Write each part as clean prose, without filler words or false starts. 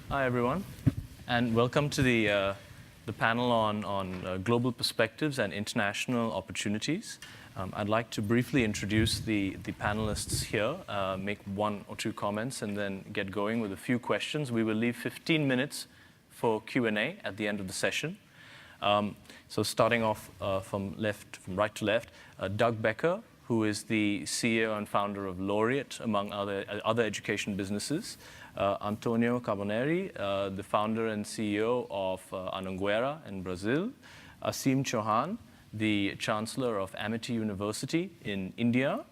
Hi, everyone, and welcome to the panel on global perspectives and international opportunities. I'd like to briefly introduce the panelists here, make one or two comments, and then get going with a few questions. We will leave 15 minutes for Q&A at the end of the session. So starting off from right to left, Doug Becker, who is the CEO and founder of Laureate, among other education businesses. Antonio Carboneri, the founder and CEO of Anhanguera in Brazil. Aseem Chauhan, the Chancellor of Amity University in India.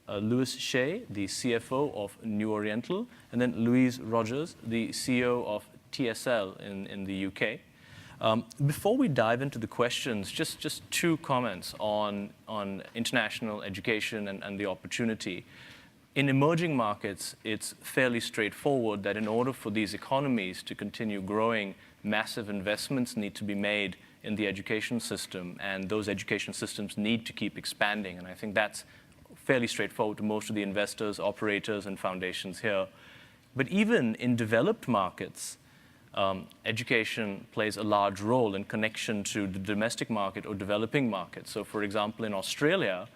Louis Hsieh, the CFO of New Oriental. And then Louise Rogers, the CEO of TSL in the UK. Before we dive into the questions, just two comments on international education and the opportunity. In emerging markets, it's fairly straightforward that in order for these economies to continue growing, massive investments need to be made in the education system, and those education systems need to keep expanding. And I think that's fairly straightforward to most of the investors, operators, and foundations here. But even in developed markets, education plays a large role in connection to the domestic market or developing market. So for example, in Australia,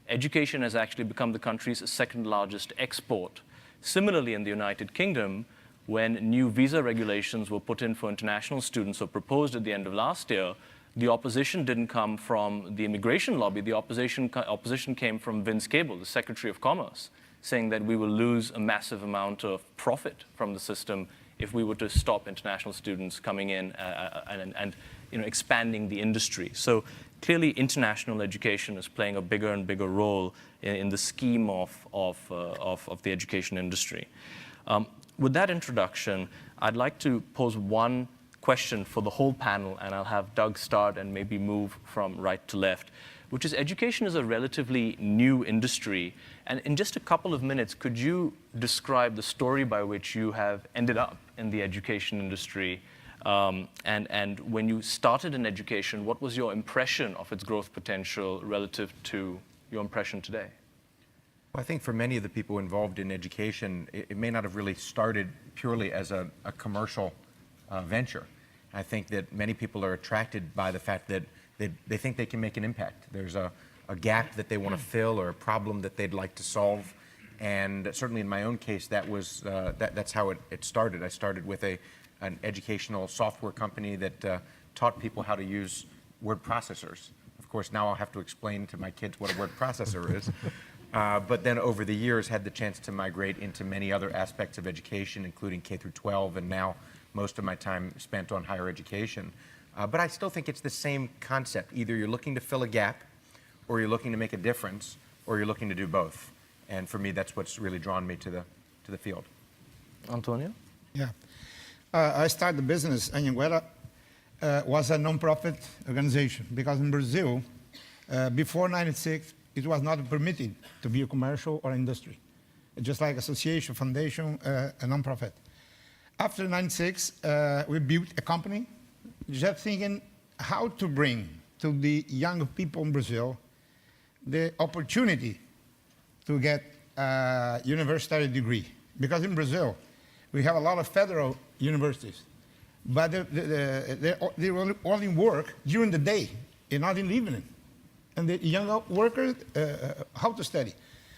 education has actually become the country's second largest export. Similarly, in the United Kingdom, when new visa regulations were put in for international students or proposed at the end of last year, the opposition didn't come from the immigration lobby. The opposition came from Vince Cable, the Secretary of Commerce, saying that we will lose a massive amount of profit from the system if we were to stop international students coming in and expanding the industry. So clearly, international education is playing a bigger and bigger role in the scheme of the education industry. With that introduction, I'd like to pose one question for the whole panel, and I'll have Doug start and maybe move from right to left, which is education is a relatively new industry. And in just a couple of minutes, could you describe the story by which you have ended up in the education industry? And when you started in education, what was your impression of its growth potential relative to your impression today? Well, I think for many of the people involved in education, it may not have really started purely as a commercial venture. I think that many people are attracted by the fact that they think they can make an impact. There's a gap that they want to fill or a problem that they'd like to solve. And certainly in my own case, that's how it started. I started with an educational software company that taught people how to use word processors. Of course, now I'll have to explain to my kids what a word processor is. But then over the years, had the chance to migrate into many other aspects of education, including K through 12, and now most of my time spent on higher education. But I still think it's the same concept. Either you're looking to fill a gap, or you're looking to make a difference, or you're looking to do both. And for me, that's what's really drawn me to the field. Antonio? Yeah. I started the business. Anhanguera was a non-profit organization because in Brazil, before '96, it was not permitted to be a commercial or industry. Just like association, foundation, a non-profit. After '96, we built a company just thinking how to bring to the young people in Brazil the opportunity to get a university degree. Because in Brazil, we have a lot of federal universities, but they only work during the day and not in the evening. And the young workers, how to study.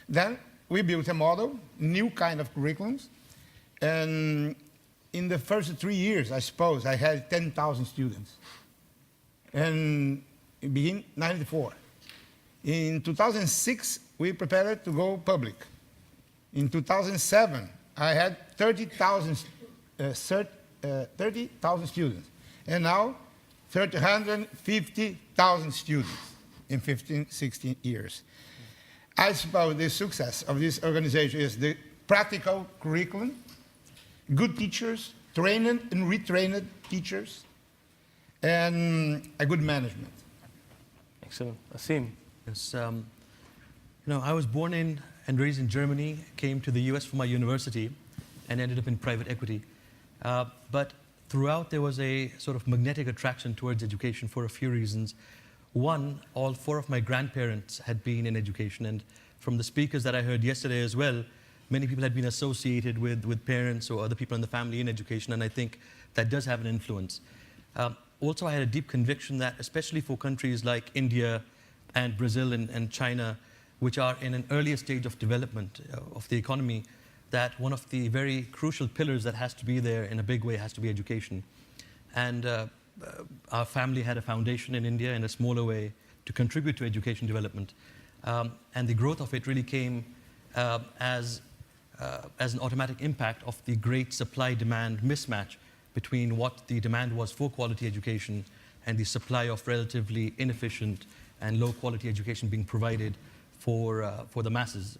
Then we built a model, new kind of curriculums, and in the first 3 years, I suppose, I had 10,000 students. And it began '94. In 2006, we prepared to go public. In 2007, I had 30,000 students. And now, 350,000 students in 15, 16 years. I suppose the success of this organization is the practical curriculum, good teachers, trained and retrained teachers, and a good management. Excellent. Aseem? Yes, I was born in and raised in Germany, came to the US for my university, and ended up in private equity. But throughout, there was a sort of magnetic attraction towards education for a few reasons. One, all four of my grandparents had been in education, and from the speakers that I heard yesterday as well, many people had been associated with parents or other people in the family in education, and I think that does have an influence. Also, I had a deep conviction that, especially for countries like India and Brazil and China, which are in an earlier stage of development of the economy, that one of the very crucial pillars that has to be there in a big way has to be education. And our family had a foundation in India in a smaller way to contribute to education development. And the growth of it really came as an automatic impact of the great supply-demand mismatch between what the demand was for quality education and the supply of relatively inefficient and low-quality education being provided for the masses.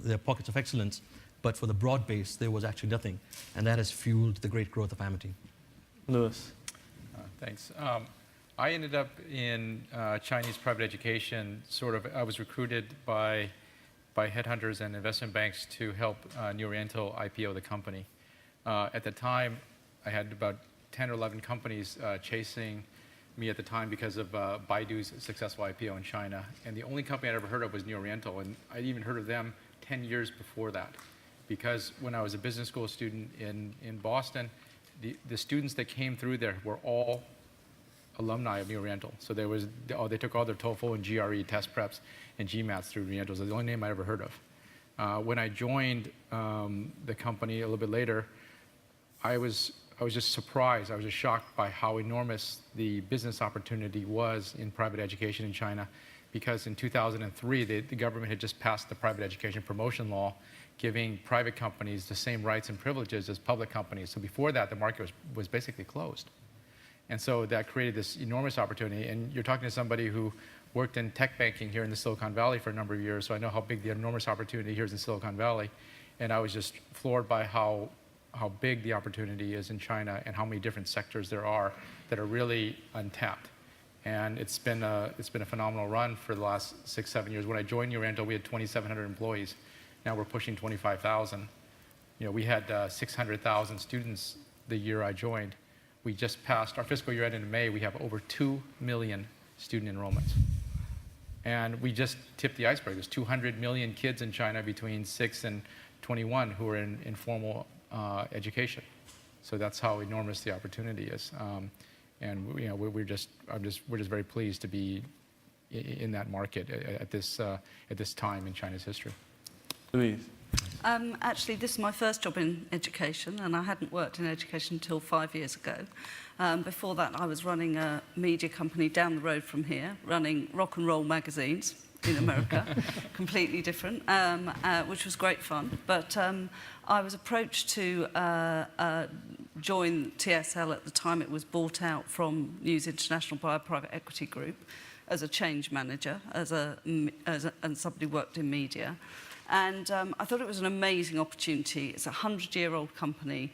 There are pockets of excellence, but for the broad base, there was actually nothing. And that has fueled the great growth of Amity. Lewis. Thanks. I ended up in Chinese private education. I was recruited by headhunters and investment banks to help New Oriental IPO the company. At the time, I had about 10 or 11 companies chasing me at the time because of Baidu's successful IPO in China. And the only company I'd ever heard of was New Oriental. And I'd even heard of them 10 years before that. Because when I was a business school student in Boston, the students that came through there were all alumni of New Oriental. So they took all their TOEFL and GRE test preps and GMATs through New Oriental. So the only name I ever heard of. When I joined the company a little bit later, I was just surprised. I was just shocked by how enormous the business opportunity was in private education in China, because in 2003, the government had just passed the private education promotion law, giving private companies the same rights and privileges as public companies. So before that, the market was basically closed. And so that created this enormous opportunity. And you're talking to somebody who worked in tech banking here in the Silicon Valley for a number of years, so I know how big the enormous opportunity here is in Silicon Valley. And I was just floored by how big the opportunity is in China and how many different sectors there are that are really untapped. And it's been a phenomenal run for the last 6-7 years. When I joined New Oriental, we had 2,700 employees. Now we're pushing 25,000. We had 600,000 students the year I joined. We just passed our fiscal year end in May. We have over 2 million student enrollments. And we just tipped the iceberg. There's 200 million kids in China between 6 and 21 who are in informal education. So that's how enormous the opportunity is. And we're just very pleased to be in that market at this time in China's history. Louise. Actually, this is my first job in education, and I hadn't worked in education until 5 years ago. Before that, I was running a media company down the road from here, running rock and roll magazines in America, completely different, which was great fun. But I was approached to join TSL at the time. It was bought out from News International by a private equity group as a change manager, and somebody who worked in media. And I thought it was an amazing opportunity. It's a 100-year-old company,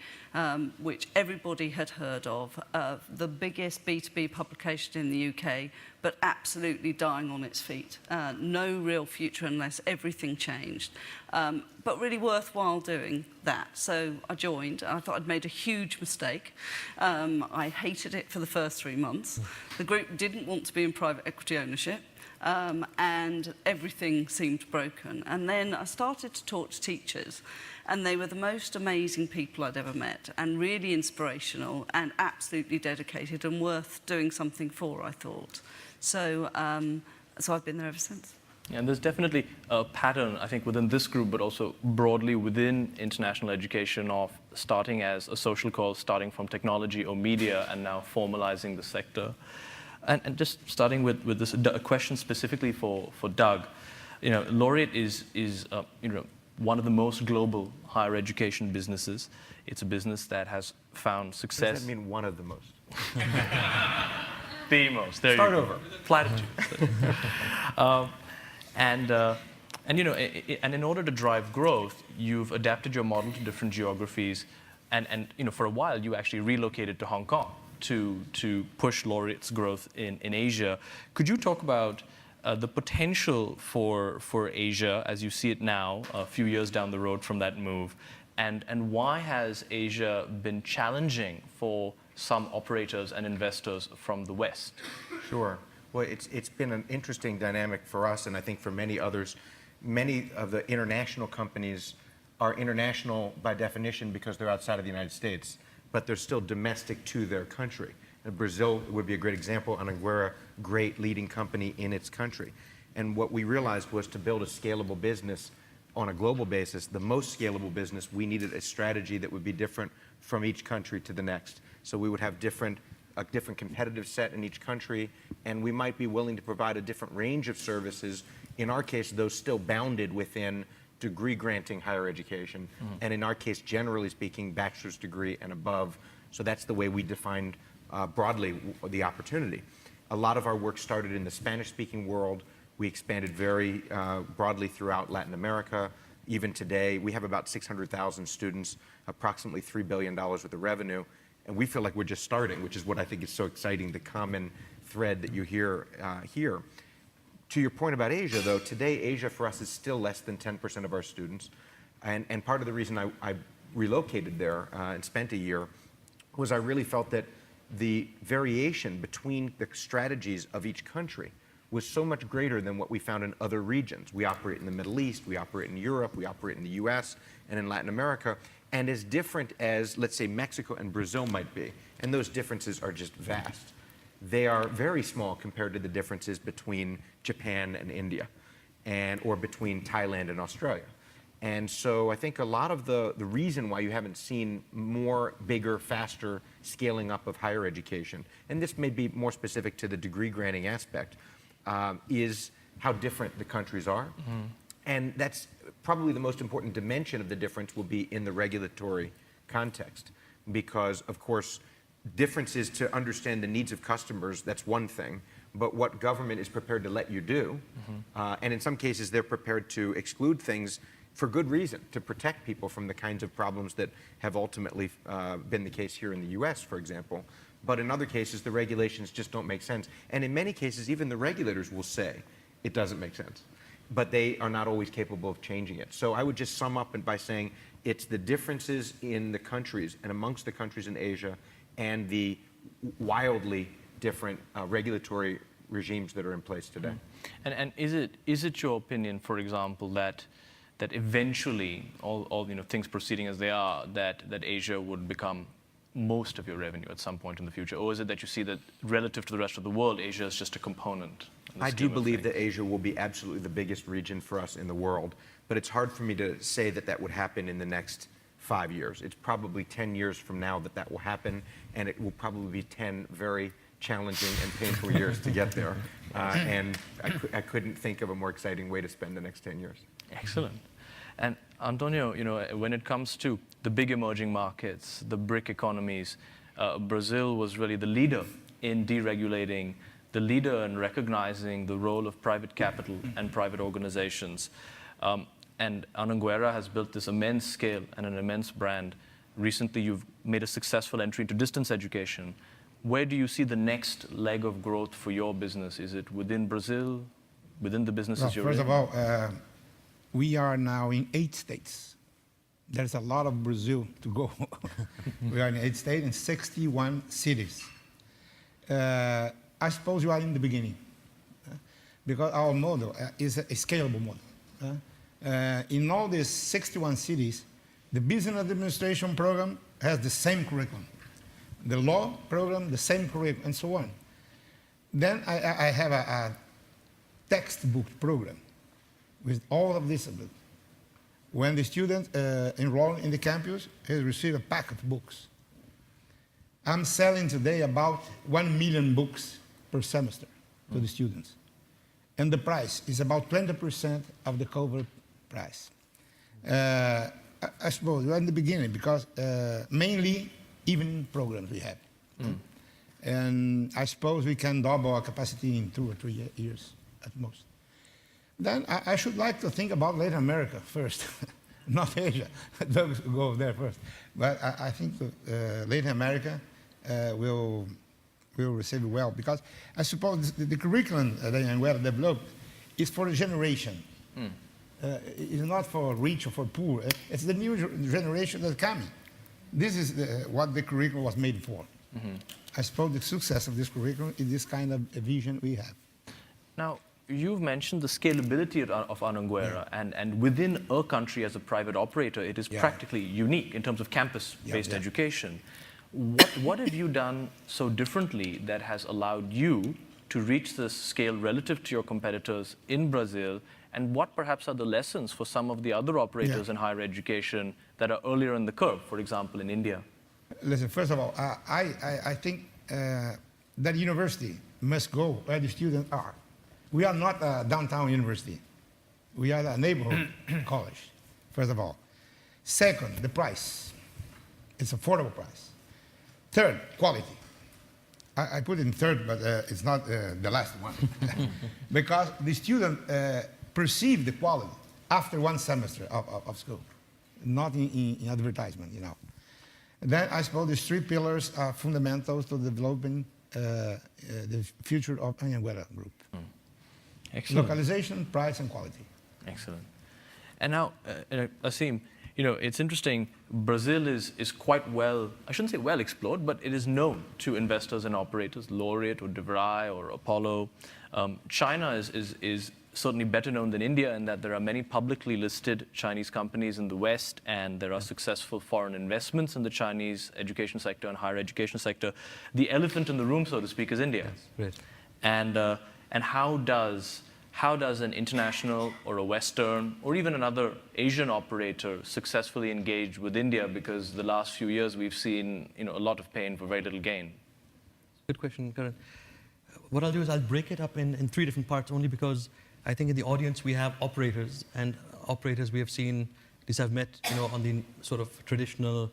which everybody had heard of, the biggest B2B publication in the UK, but absolutely dying on its feet. No real future unless everything changed. But really worthwhile doing that. So I joined. I thought I'd made a huge mistake. I hated it for the first 3 months. The group didn't want to be in private equity ownership. And everything seemed broken. And then I started to talk to teachers, and they were the most amazing people I'd ever met, and really inspirational and absolutely dedicated and worth doing something for, I thought. So I've been there ever since. And there's definitely a pattern, I think, within this group, but also broadly within international education of starting as a social cause, starting from technology or media, and now formalizing the sector. And just starting with this, a question specifically for Doug. Laureate is one of the most global higher education businesses. It's a business that has found success. What does that mean, one of the most? The most. There Start you go. over. Platitude. And in order to drive growth, you've adapted your model to different geographies, and for a while you actually relocated to Hong Kong to push Laureate's growth in Asia. Could you talk about the potential for Asia as you see it now, a few years down the road from that move, and why has Asia been challenging for some operators and investors from the West? Sure. Well, it's been an interesting dynamic for us, and I think for many others. Many of the international companies are international by definition because they're outside of the United States, but they're still domestic to their country. And Brazil would be a great example. Anhanguera, great leading company in its country. And what we realized was to build a scalable business on a global basis, the most scalable business, we needed a strategy that would be different from each country to the next. So we would have a different competitive set in each country, and we might be willing to provide a different range of services. In our case, those still bounded within degree granting higher education, and in our case, generally speaking, bachelor's degree and above. So that's the way we defined broadly the opportunity. A lot of our work started in the Spanish-speaking world. We expanded very broadly throughout Latin America. Even today, we have about 600,000 students, approximately $3 billion worth of revenue, and we feel like we're just starting, which is what I think is so exciting, the common thread that you hear here. To your point about Asia, though, today Asia for us is still less than 10% of our students, and part of the reason I relocated there and spent a year was I really felt that the variation between the strategies of each country was so much greater than what we found in other regions. We operate in the Middle East, we operate in Europe, we operate in the US and in Latin America, and as different as, let's say, Mexico and Brazil might be, and those differences are just vast. They are very small compared to the differences between Japan and India, or between Thailand and Australia. And so I think a lot of the reason why you haven't seen more, bigger, faster scaling up of higher education, and this may be more specific to the degree granting aspect, is how different the countries are. And that's probably the most important dimension of the difference will be in the regulatory context. Because, of course, differences to understand the needs of customers, that's one thing, but what government is prepared to let you do, and in some cases they're prepared to exclude things for good reason, to protect people from the kinds of problems that have ultimately been the case here in the US, for example. But in other cases, the regulations just don't make sense. And in many cases, even the regulators will say it doesn't make sense. But they are not always capable of changing it. So I would just sum up by saying it's the differences in the countries and amongst the countries in Asia and the wildly different regulatory regimes that are in place today. And is it your opinion, for example, that eventually, all things proceeding as they are, that Asia would become most of your revenue at some point in the future? Or is it that you see that relative to the rest of the world, Asia is just a component? I do believe that Asia will be absolutely the biggest region for us in the world, but it's hard for me to say that would happen in the next 5 years. It's probably 10 years from now that will happen, and it will probably be 10 very challenging and painful years to get there. And I couldn't think of a more exciting way to spend the next 10 years. Excellent. And Antonio, when it comes to the big emerging markets, the BRIC economies, Brazil was really the leader in deregulating, the leader in recognizing the role of private capital and private organizations. And Anhanguera has built this immense scale and an immense brand. Recently, you've made a successful entry into distance education. Where do you see the next leg of growth for your business? Is it within Brazil, within the businesses you're in? First of all, we are now in 8 states. There's a lot of Brazil to go. We are in 8 states and 61 cities. I suppose you are in the beginning, because our model is a scalable model. In all these 61 cities, the business administration program has the same curriculum. The law program, the same curriculum, and so on. Then I have a textbook program with all of disciplines. When the student enroll in the campus, he receive a pack of books. I'm selling today about 1 million books per semester to the students. And the price is about 20% of the cover price. I suppose we're in the beginning because mainly evening programs we have. And I suppose we can double our capacity in 2 or 3 years at most. Then I should like to think about Latin America first, not Asia. Don't go there first. But I think Latin America will receive it well, because I suppose the curriculum that Anhanguera developed is for a generation. It's not for rich or for poor. It's the new generation that's coming. This is what the curriculum was made for. Mm-hmm. I suppose the success of this curriculum is this kind of a vision we have. Now, you've mentioned the scalability of Anhanguera, and within a country as a private operator, it is practically unique in terms of campus-based education. What have you done so differently that has allowed you to reach this scale relative to your competitors in Brazil? And what perhaps are the lessons for some of the other operators in higher education that are earlier in the curve, for example, in India? Listen, first of all, I think that university must go where the students are. We are not a downtown university. We are a neighborhood college, first of all. Second, the price. It's affordable price. Third, quality. I put in third, but it's not the last one. Because the student perceive the quality after one semester of school, not in advertisement, you know. Then I suppose these three pillars are fundamentals to developing the future of Anhanguera Group. Excellent. Localization, price, and quality. Excellent. And now, Asim, you know, it's interesting, Brazil is quite well, I shouldn't say well explored, but it is known to investors and operators, Laureate or DeVry or Apollo. China is certainly better known than India in that there are many publicly listed Chinese companies in the West, and there are successful foreign investments in the Chinese education sector and higher education sector. The elephant in the room, so to speak, is India. Yes, And how does an international or a Western or even another Asian operator successfully engage with India? Because the last few years we've seen, you know, a lot of pain for very little gain. Good question, Karan. What I'll do is I'll break it up in three different parts, only because I think in the audience we have operators, and operators we have seen, these I've met, you know, on the sort of traditional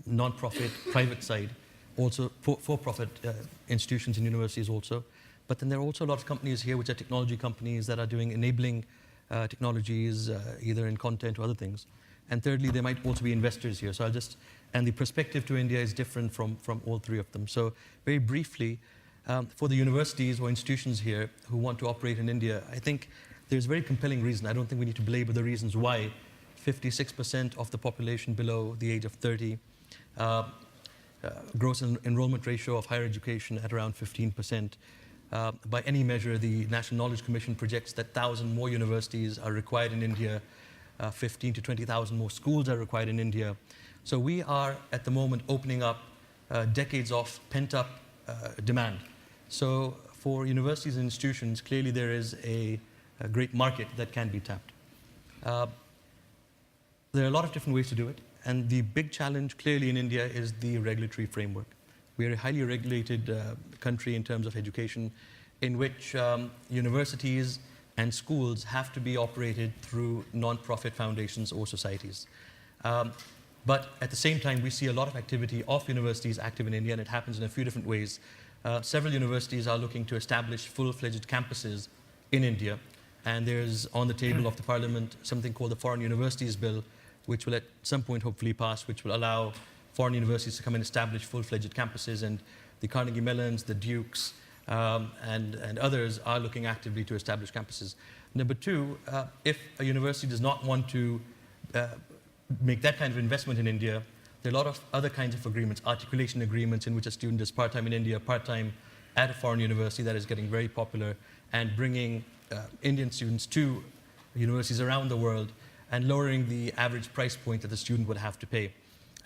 non-profit private side, also for-profit institutions and universities also. But then there are also a lot of companies here which are technology companies that are doing enabling technologies, either in content or other things. And thirdly, there might also be investors here. So and the perspective to India is different from all three of them. So very briefly, for the universities or institutions here who want to operate in India, I think there's a very compelling reason. I don't think we need to belabor the reasons why 56% of the population below the age of 30, gross enrollment ratio of higher education at around 15%. By any measure, the National Knowledge Commission projects that 1,000 more universities are required in India, 15 to 20,000 more schools are required in India. So we are, at the moment, opening up decades of pent-up demand. So for universities and institutions, clearly there is a great market that can be tapped. There are a lot of different ways to do it, and the big challenge clearly in India is the regulatory framework. We are a highly regulated country in terms of education, in which universities and schools have to be operated through non-profit foundations or societies. But at the same time, we see a lot of activity of universities active in India, and it happens in a few different ways. Several universities are looking to establish full-fledged campuses in India, and there's on the table of the Parliament something called the Foreign Universities Bill, which will at some point hopefully pass, which will allow foreign universities to come and establish full-fledged campuses, and the Carnegie Mellons, the Dukes, and others are looking actively to establish campuses. Number two, if a university does not want to make that kind of investment in India, there are a lot of other kinds of agreements, articulation agreements in which a student is part-time in India, part-time at a foreign university that is getting very popular, and bringing Indian students to universities around the world and lowering the average price point that the student would have to pay.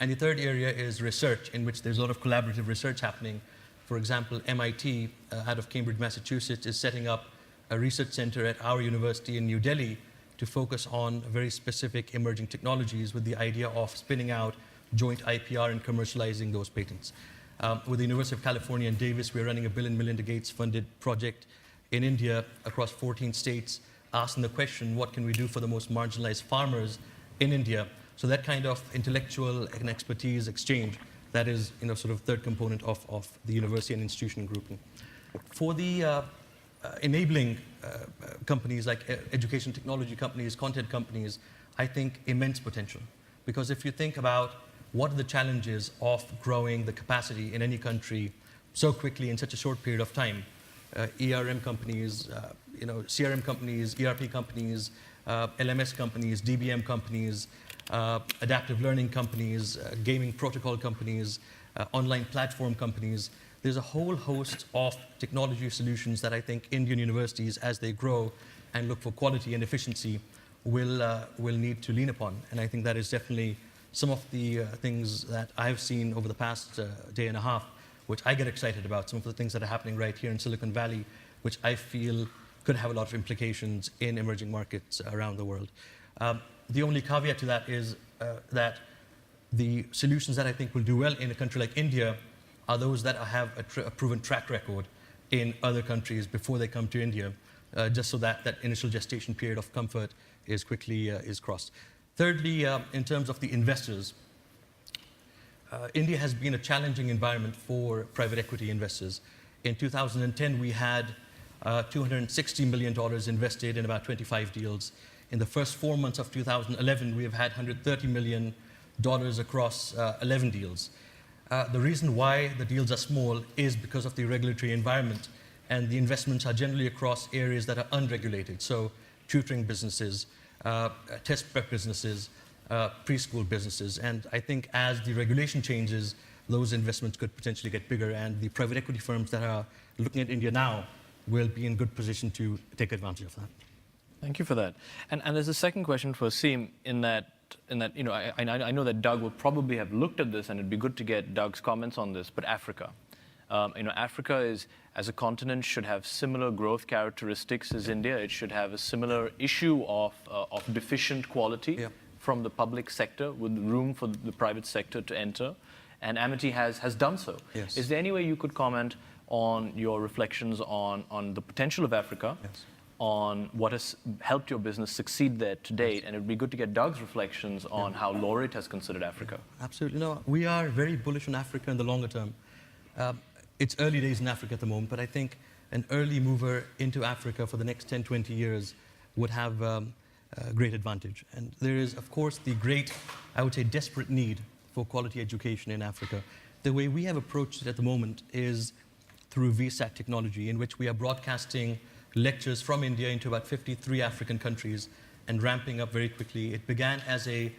And the third area is research, in which there's a lot of collaborative research happening. For example, MIT, out of Cambridge, Massachusetts, is setting up a research center at our university in New Delhi to focus on very specific emerging technologies with the idea of spinning out joint IPR and commercializing those patents. With the University of California and Davis, we're running a Bill and Melinda Gates funded project in India across 14 states, asking the question, what can we do for the most marginalized farmers in India? So that kind of intellectual and expertise exchange, that is, you know, sort of third component of the university and institution grouping. For the enabling companies like education technology companies, content companies, I think immense potential. Because if you think about what are the challenges of growing the capacity in any country so quickly in such a short period of time, ERM companies, you know, CRM companies, ERP companies, LMS companies, DBM companies, adaptive learning companies, gaming protocol companies, online platform companies, there's a whole host of technology solutions that I think Indian universities, as they grow and look for quality and efficiency, will need to lean upon. And I think that is definitely some of the things that I've seen over the past day and a half, which I get excited about, some of the things that are happening right here in Silicon Valley, which I feel could have a lot of implications in emerging markets around the world. The only caveat to that is that the solutions that I think will do well in a country like India are those that have a proven track record in other countries before they come to India, just so that that initial gestation period of comfort is quickly is crossed. Thirdly, in terms of the investors, India has been a challenging environment for private equity investors. In 2010, we had $260 million invested in about 25 deals. In the first 4 months of 2011, we have had $130 million across 11 deals. The reason why the deals are small is because of the regulatory environment, and the investments are generally across areas that are unregulated. So tutoring businesses, test prep businesses, preschool businesses. And I think as the regulation changes, those investments could potentially get bigger, and the private equity firms that are looking at India now will be in good position to take advantage of that. Thank you for that. And there's a second question for Aseem in that you know, I know that Doug will probably have looked at this, and it'd be good to get Doug's comments on this, but Africa. You know, Africa is, as a continent, should have similar growth characteristics as India. It should have a similar issue of deficient quality from the public sector, with room for the private sector to enter. And Amity has done so. Yes. Is there any way you could comment on your reflections on the potential of Africa, on what has helped your business succeed there to date? And it would be good to get Doug's reflections on how Laureate has considered Africa. Absolutely. No, we are very bullish on Africa in the longer term. It's early days in Africa at the moment, but I think an early mover into Africa for the next 10, 20 years would have a great advantage. And there is, of course, the great, I would say, desperate need for quality education in Africa. The way we have approached it at the moment is through VSAT technology, in which we are broadcasting lectures from India into about 53 African countries and ramping up very quickly. It began as a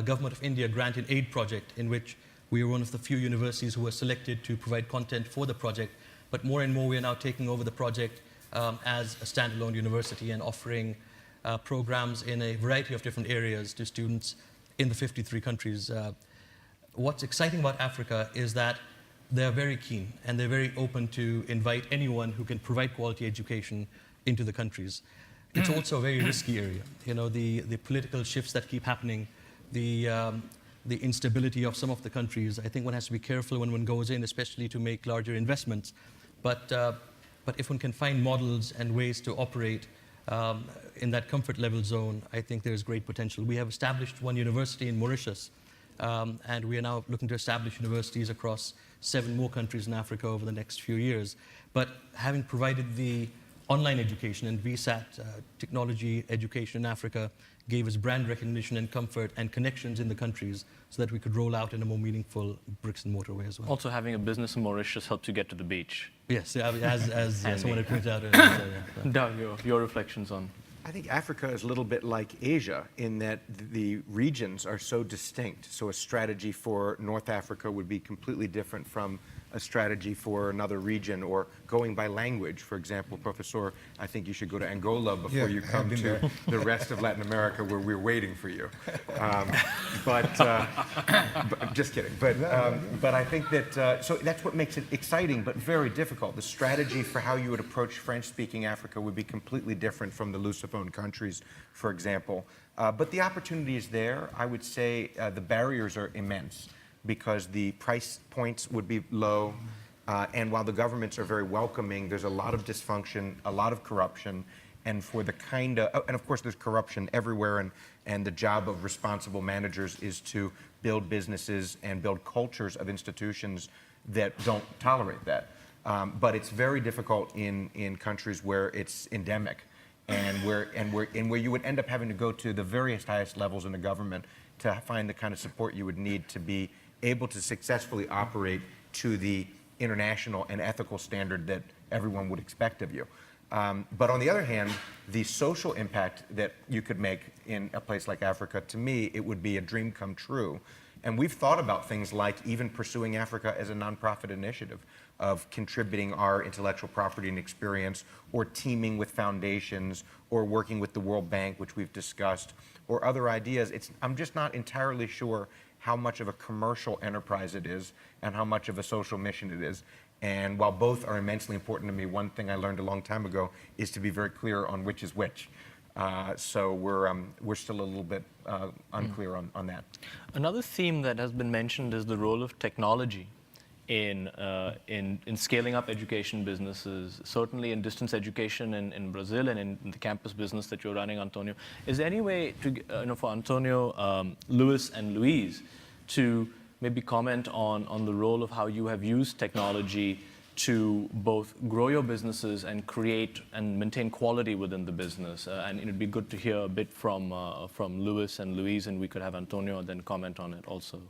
Government of India grant and aid project, in which we were one of the few universities who were selected to provide content for the project. But more and more, we are now taking over the project as a standalone university and offering programs in a variety of different areas to students in the 53 countries. What's exciting about Africa is that they're very keen, and they're very open to invite anyone who can provide quality education into the countries. It's also a very risky area. You know, the political shifts that keep happening, the instability of some of the countries. I think one has to be careful when one goes in, especially to make larger investments. But if one can find models and ways to operate in that comfort level zone, I think there's great potential. We have established one university in Mauritius, and we are now looking to establish universities across 7 more countries in Africa over the next few years. But having provided the online education and VSAT technology education in Africa gave us brand recognition and comfort and connections in the countries so that we could roll out in a more meaningful bricks and mortar way as well. Also, having a business in Mauritius helps you get to the beach. Yes, as someone had pointed out earlier. So, yeah. Doug, your reflections on... I think Africa is a little bit like Asia in that the regions are so distinct. So a strategy for North Africa would be completely different from a strategy for another region, or going by language. For example, Professor, I think you should go to Angola before you come to the rest of Latin America, where we're waiting for you. But just kidding. But I think that, so that's what makes it exciting, but very difficult. The strategy for how you would approach French-speaking Africa would be completely different from the Lusophone countries, for example. But the opportunity is there. I would say the barriers are immense, because the price points would be low, and while the governments are very welcoming, there's a lot of dysfunction, a lot of corruption, and for the kind of, and of course there's corruption everywhere, and the job of responsible managers is to build businesses and build cultures of institutions that don't tolerate that. But it's very difficult in countries where it's endemic, and where you would end up having to go to the various highest levels in the government to find the kind of support you would need to be able to successfully operate to the international and ethical standard that everyone would expect of you. But on the other hand, the social impact that you could make in a place like Africa, to me, it would be a dream come true. And we've thought about things like even pursuing Africa as a nonprofit initiative. of contributing our intellectual property and experience, or teaming with foundations, or working with the World Bank, which we've discussed, or other ideas. I'm just not entirely sure how much of a commercial enterprise it is and how much of a social mission it is. And while both are immensely important to me, one thing I learned a long time ago is to be very clear on which is which. So we're still a little bit unclear on that. Another theme that has been mentioned is the role of technology in scaling up education businesses, certainly in distance education in Brazil and in the campus business that you're running, Antonio. Is there any way to, for Antonio, Luis, and Louise to maybe comment on the role of how you have used technology to both grow your businesses and create and maintain quality within the business? And it'd be good to hear a bit from Luis and Louise, and we could have Antonio then comment on it also.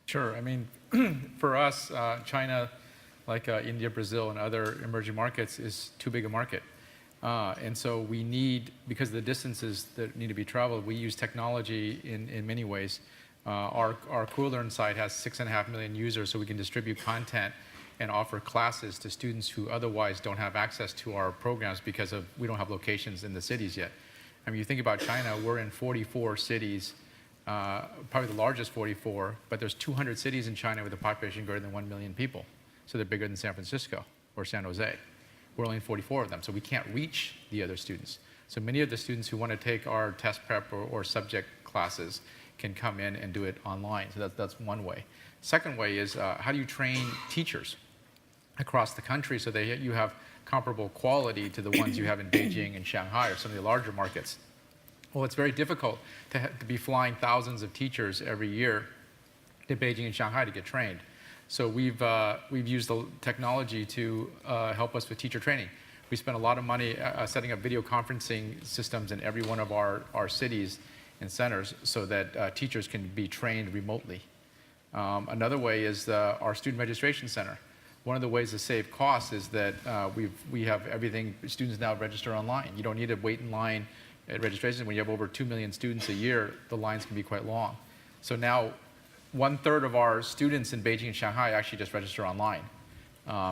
Sure. I mean, for us, China, like India, Brazil, and other emerging markets, is too big a market. And so we need, because of the distances that need to be traveled, we use technology in many ways. Our CoolLearn site has 6.5 million users, so we can distribute content and offer classes to students who otherwise don't have access to our programs because we don't have locations in the cities yet. I mean, you think about China, we're in 44 cities, probably the largest 44, but there's 200 cities in China with a population greater than 1 million people. So they're bigger than San Francisco or San Jose. We're only in 44 of them, so we can't reach the other students. So many of the students who want to take our test prep or subject classes can come in and do it online. So that's one way. Second way is how do you train teachers across the country so that you have comparable quality to the ones you have in Beijing and Shanghai or some of the larger markets? Well, it's very difficult to be flying thousands of teachers every year to Beijing and Shanghai to get trained. So we've used the technology to help us with teacher training. We spent a lot of money setting up video conferencing systems in every one of our cities and centers so that teachers can be trained remotely. Another way is our student registration center. One of the ways to save costs is that we have everything, students now register online. You don't need to wait in line at registration. When you have over 2 million students a year, the lines can be quite long. So now 1/3 of our students in Beijing and Shanghai actually just register online.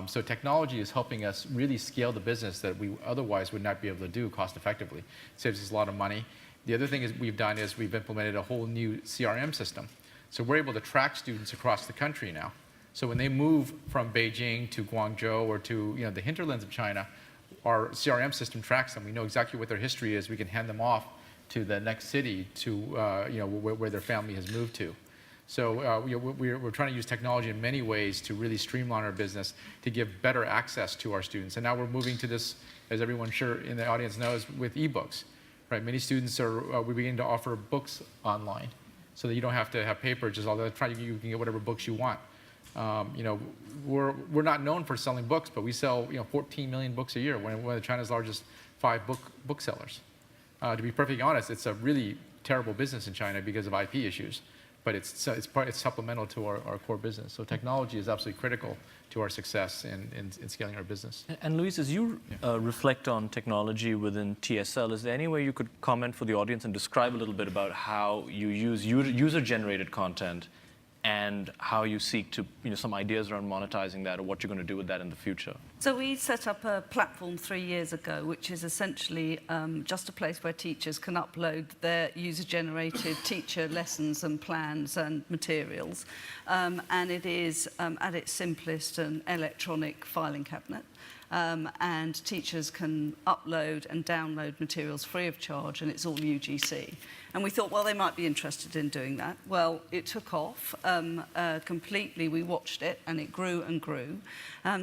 So technology is helping us really scale the business that we otherwise would not be able to do cost effectively. It saves us a lot of money. The other thing we've done is we've implemented a whole new CRM system. So we're able to track students across the country now. So when they move from Beijing to Guangzhou or to the hinterlands of China, our CRM system tracks them. We know exactly what their history is. We can hand them off to the next city to where their family has moved to. So we're trying to use technology in many ways to really streamline our business, to give better access to our students. And now we're moving to this, as everyone sure in the audience knows, with ebooks. Right? Many students we're beginning to offer books online, so that you don't have to have paper. Just you can get whatever books you want. We're not known for selling books, but we sell 14 million books a year. We're one of China's largest 5 booksellers. To be perfectly honest, it's a really terrible business in China because of IP issues, but it's supplemental to our core business. So technology is absolutely critical to our success in scaling our business. And Luis, as you reflect on technology within TSL, is there any way you could comment for the audience and describe a little bit about how you use user-generated content and how you seek to, some ideas around monetizing that or what you're going to do with that in the future? So we set up a platform 3 years ago, which is essentially just a place where teachers can upload their user-generated teacher lessons and plans and materials. And it is, at its simplest, an electronic filing cabinet. And teachers can upload and download materials free of charge, and it's all UGC. And we thought, well, they might be interested in doing that. Well, it took off completely. We watched it, and it grew and grew.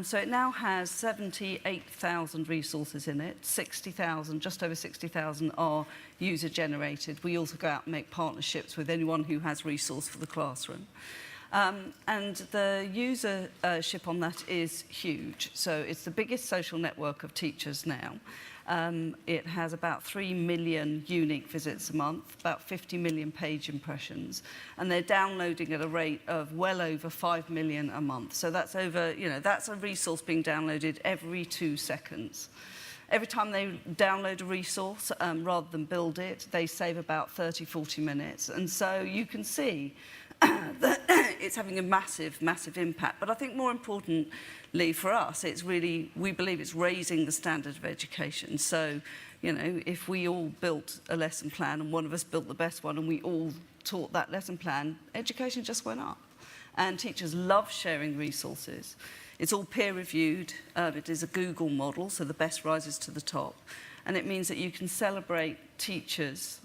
So it now has 78,000 resources in it. 60,000, just over 60,000 are user-generated. We also go out and make partnerships with anyone who has resource for the classroom. And the usership on that is huge. So it's the biggest social network of teachers now. It has about 3 million unique visits a month, about 50 million page impressions, and they're downloading at a rate of well over 5 million a month. So that's that's a resource being downloaded every 2 seconds. Every time they download a resource, rather than build it, they save about 30, 40 minutes. And so you can see that it's having a massive, massive impact. But I think more importantly for us, it's really, we believe it's raising the standard of education. So, you know, if we all built a lesson plan and one of us built the best one and we all taught that lesson plan, education just went up. And teachers love sharing resources. It's all peer-reviewed. It is a Google model, so the best rises to the top. And it means that you can celebrate teachers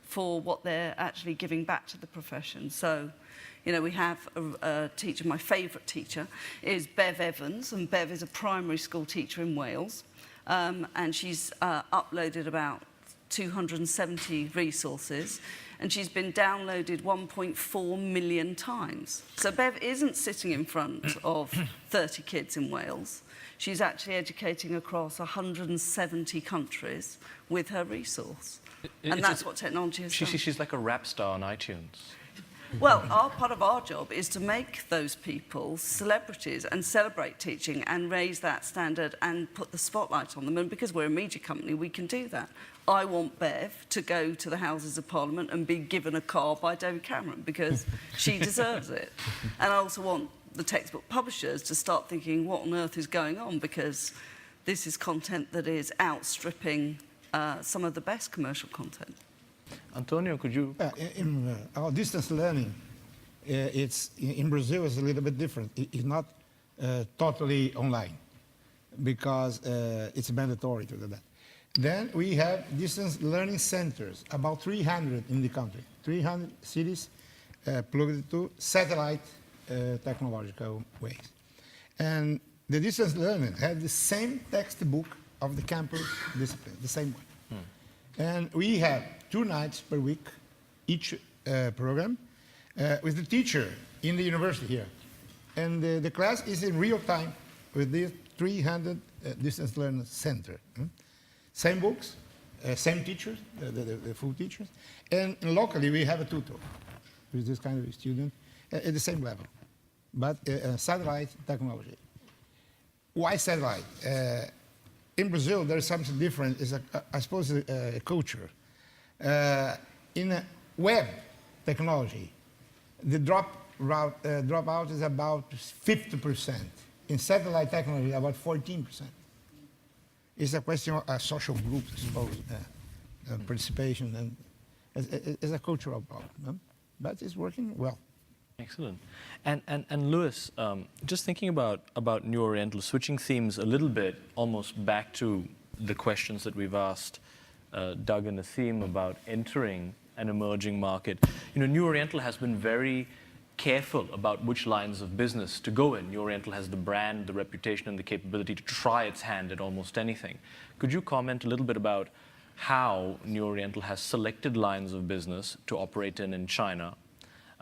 for what they're actually giving back to the profession. So, you know, we have a teacher, my favourite teacher is Bev Evans, and Bev is a primary school teacher in Wales. And she's uploaded about 270 resources, and she's been downloaded 1.4 million times. So Bev isn't sitting in front of 30 kids in Wales. She's actually educating across 170 countries with her resource. And that's what technology has done. She's like a rap star on iTunes. Well, part of our job is to make those people celebrities and celebrate teaching and raise that standard and put the spotlight on them. And because we're a media company, we can do that. I want Bev to go to the Houses of Parliament and be given a car by David Cameron because she deserves it. And I also want the textbook publishers to start thinking, what on earth is going on? Because this is content that is outstripping some of the best commercial content. Antonio, could you? In our distance learning, it's in Brazil is a little bit different. It's not totally online because it's mandatory to do that. Then we have distance learning centers, about 300 in the country, 300 cities plugged to satellite technological ways. And the distance learning have the same textbook of the campus discipline, the same one. And we have 2 nights per week, each program, with the teacher in the university here. And the class is in real time with the 300 distance learning center. Same books, same teachers, the full teachers. And locally, we have a tutor with this kind of student at the same level, but satellite technology. Why satellite? In Brazil, there is something different. It's I suppose a culture. In web technology, the dropout is about 50%. In satellite technology, about 14%. It's a question of a social group, I suppose, participation, and it's a cultural problem. But it's working well. Excellent. And Lewis, just thinking about New Oriental, switching themes a little bit, almost back to the questions that we've asked Doug and Aseem about entering an emerging market. You know, New Oriental has been very careful about which lines of business to go in. New Oriental has the brand, the reputation, and the capability to try its hand at almost anything. Could you comment a little bit about how New Oriental has selected lines of business to operate in China?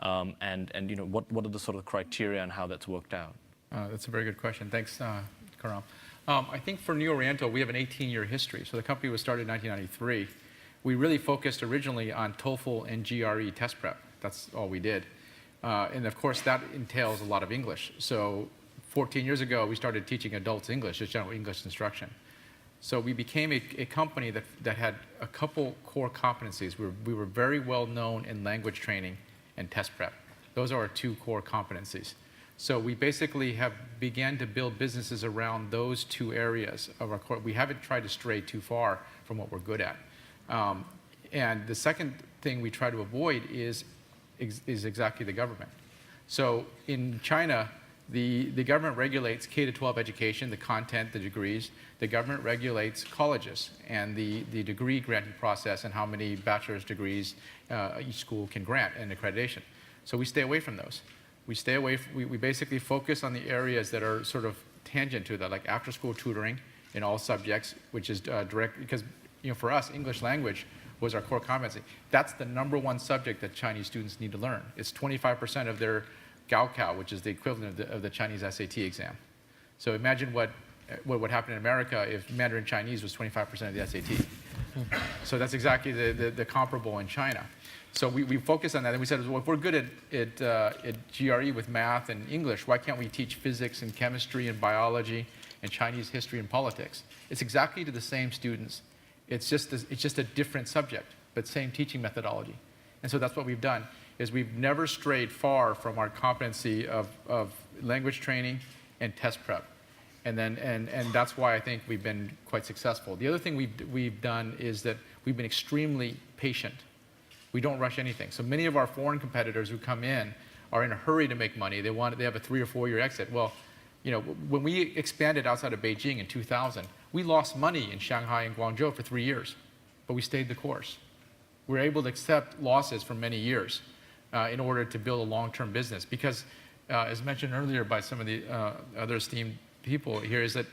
And you know, what are the sort of criteria and how that's worked out? That's a very good question. Thanks, Karam. I think for New Oriental, we have an 18-year history. So the company was started in 1993. We really focused originally on TOEFL and GRE test prep. That's all we did. And of course, that entails a lot of English. So 14 years ago, we started teaching adults English, just general English instruction. So we became a company that had a couple core competencies. We were very well known in language training and test prep. Those are our 2 core competencies. So we basically have began to build businesses around those 2 areas of our core. We haven't tried to stray too far from what we're good at. And the second thing we try to avoid is exactly the government. So in China, the government regulates K-12 education, the content, the degrees. The government regulates colleges and the degree granting process and how many bachelor's degrees each school can grant and accreditation. So we stay away from those. We stay away. We basically focus on the areas that are sort of tangent to that, like after-school tutoring in all subjects, which is direct, because for us, English language was our core competency. That's the #1 subject that Chinese students need to learn. It's 25% of their Gaokao, which is the equivalent of the Chinese SAT exam. So imagine what would happen in America if Mandarin Chinese was 25% of the SAT. So that's exactly the comparable in China. So we focused on that, and we said, well, if we're good at GRE with math and English, why can't we teach physics and chemistry and biology and Chinese history and politics? It's exactly to the same students. It's just a different subject, but same teaching methodology. And so that's what we've done, is we've never strayed far from our competency of language training and test prep. And that's why I think we've been quite successful. The other thing we've done is that we've been extremely patient. We don't rush anything. So many of our foreign competitors who come in are in a hurry to make money. They have a 3 or 4 year exit. Well, when we expanded outside of Beijing in 2000, we lost money in Shanghai and Guangzhou for 3 years, but we stayed the course. We were able to accept losses for many years in order to build a long-term business. Because, as mentioned earlier by some of the other esteemed people here, is that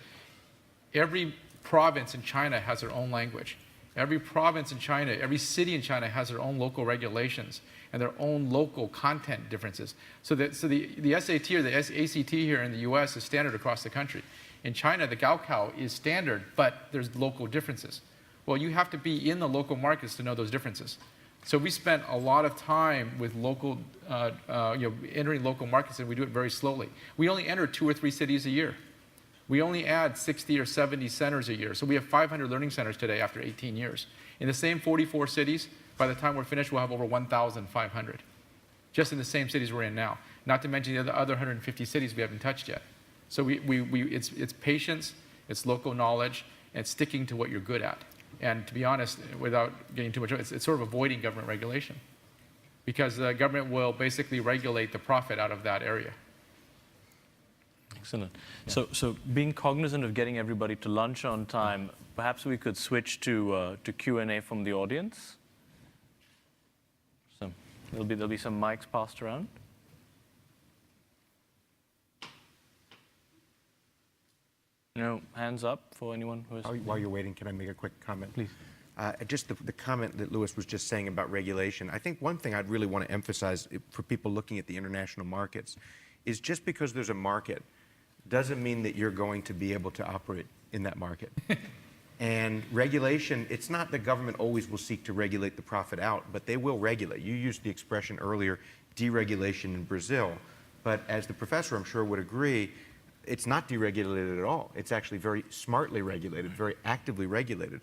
every province in China has their own language. Every province in China, every city in China has their own local regulations and their own local content differences. So the SAT or the ACT here in the US is standard across the country. In China, the Gaokao is standard, but there's local differences. Well, you have to be in the local markets to know those differences. So we spent a lot of time with local, entering local markets, and we do it very slowly. We only enter 2 or 3 cities a year. We only add 60 or 70 centers a year. So we have 500 learning centers today after 18 years. In the same 44 cities, by the time we're finished, we'll have over 1,500. Just in the same cities we're in now. Not to mention the other 150 cities we haven't touched yet. So it's patience, it's local knowledge, and it's sticking to what you're good at. And to be honest, without getting too much, it's sort of avoiding government regulation. Because the government will basically regulate the profit out of that area. Excellent. Yeah. So being cognizant of getting everybody to lunch on time, perhaps we could switch to Q&A from the audience. So there'll be some mics passed around. Hands up for anyone who is... While you're waiting, can I make a quick comment? Please. Just the comment that Louis was just saying about regulation. I think one thing I'd really want to emphasize for people looking at the international markets is just because there's a market doesn't mean that you're going to be able to operate in that market. And regulation, it's not that government always will seek to regulate the profit out, but they will regulate. You used the expression earlier, deregulation in Brazil. But as the professor, I'm sure, would agree, it's not deregulated at all. It's actually very smartly regulated, very actively regulated.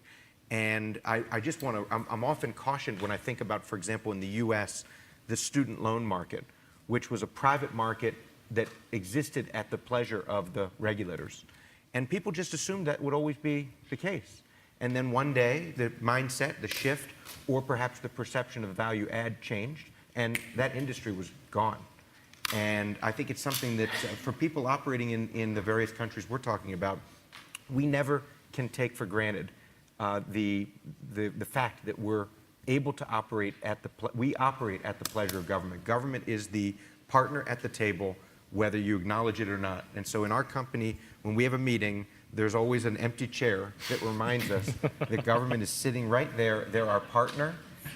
And I just want to, I'm often cautioned when I think about, for example, in the US, the student loan market, which was a private market that existed at the pleasure of the regulators. And people just assumed that would always be the case. And then one day, the mindset, the shift, or perhaps the perception of value add changed, and that industry was gone. And I think it's something that for people operating in the various countries we're talking about, we never can take for granted the fact that we're able to operate we operate at the pleasure of government. Government is the partner at the table, whether you acknowledge it or not. And so in our company, when we have a meeting, there's always an empty chair that reminds us that government is sitting right there. They're our partner.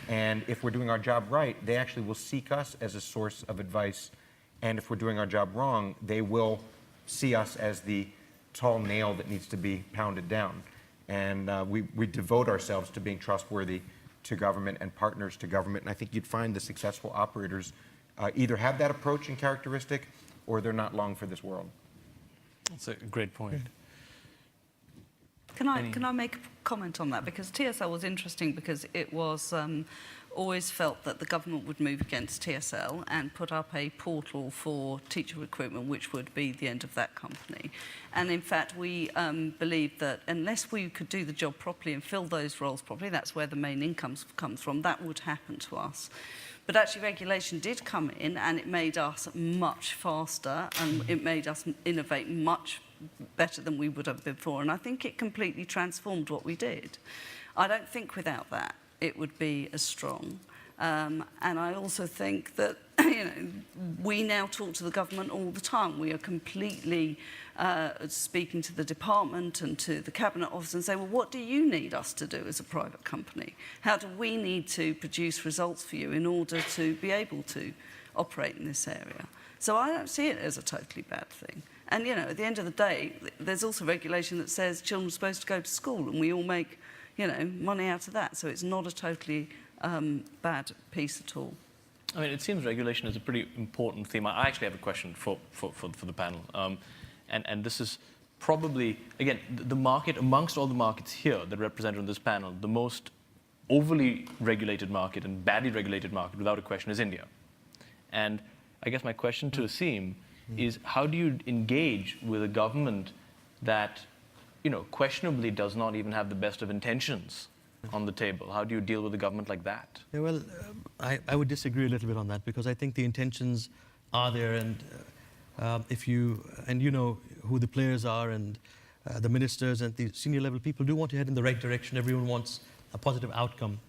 And if we're doing our job right, they actually will seek us as a source of advice. And if we're doing our job wrong, they will see us as the tall nail that needs to be pounded down. And we devote ourselves to being trustworthy to government and partners to government. And I think you'd find the successful operators either have that approach and characteristic, or they're not long for this world. That's a great point. Can I make a comment on that? Because TSL was interesting because it was always felt that the government would move against TSL and put up a portal for teacher recruitment, which would be the end of that company. And in fact, we believed that unless we could do the job properly and fill those roles properly, that's where the main income comes from, that would happen to us. But actually regulation did come in and it made us much faster and it made us innovate much better than we would have before. And I think it completely transformed what we did. I don't think without that it would be as strong. And I also think that we now talk to the government all the time. We are completely speaking to the department and to the cabinet office and say, well, what do you need us to do as a private company? How do we need to produce results for you in order to be able to operate in this area? So I don't see it as a totally bad thing. And, at the end of the day, there's also regulation that says children are supposed to go to school and we all make, money out of that. So it's not a totally bad piece at all. I mean, it seems regulation is a pretty important theme. I actually have a question for the panel. And this is probably, again, the market, amongst all the markets here that are represented on this panel, the most overly regulated market and badly regulated market, without a question, is India. And I guess my question to Aseem is, how do you engage with a government that, questionably does not even have the best of intentions on the table? How do you deal with a government like that? Yeah, well, I would disagree a little bit on that, because I think the intentions are there, and you know who the players are, and the ministers and the senior level people do want to head in the right direction. Everyone wants a positive outcome.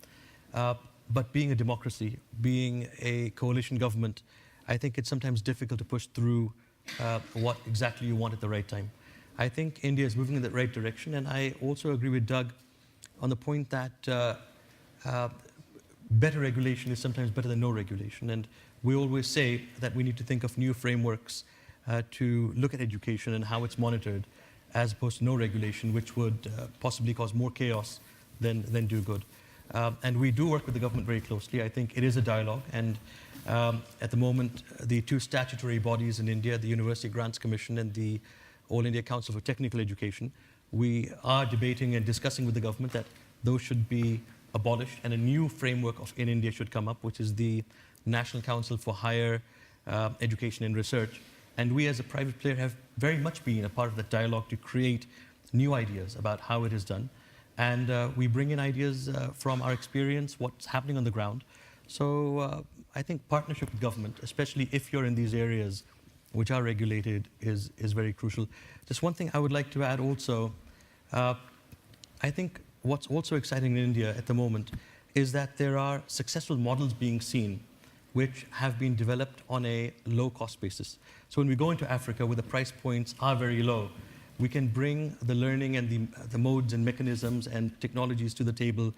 But being a democracy, being a coalition government, I think it's sometimes difficult to push through what exactly you want at the right time. I think India is moving in the right direction, and I also agree with Doug on the point that better regulation is sometimes better than no regulation. And we always say that we need to think of new frameworks to look at education and how it's monitored, as opposed to no regulation, which would possibly cause more chaos than do good. And we do work with the government very closely. I think it is a dialogue. And at the moment, the two statutory bodies in India, the University Grants Commission and the All India Council for Technical Education, we are debating and discussing with the government that those should be abolished and a new framework in India should come up, which is the National Council for Higher Education and Research. And we as a private player have very much been a part of that dialogue to create new ideas about how it is done. And we bring in ideas from our experience, what's happening on the ground. So I think partnership with government, especially if you're in these areas which are regulated, is very crucial. Just one thing I would like to add also, I think what's also exciting in India at the moment is that there are successful models being seen which have been developed on a low-cost basis. So when we go into Africa, where the price points are very low, we can bring the learning and the modes and mechanisms and technologies to the table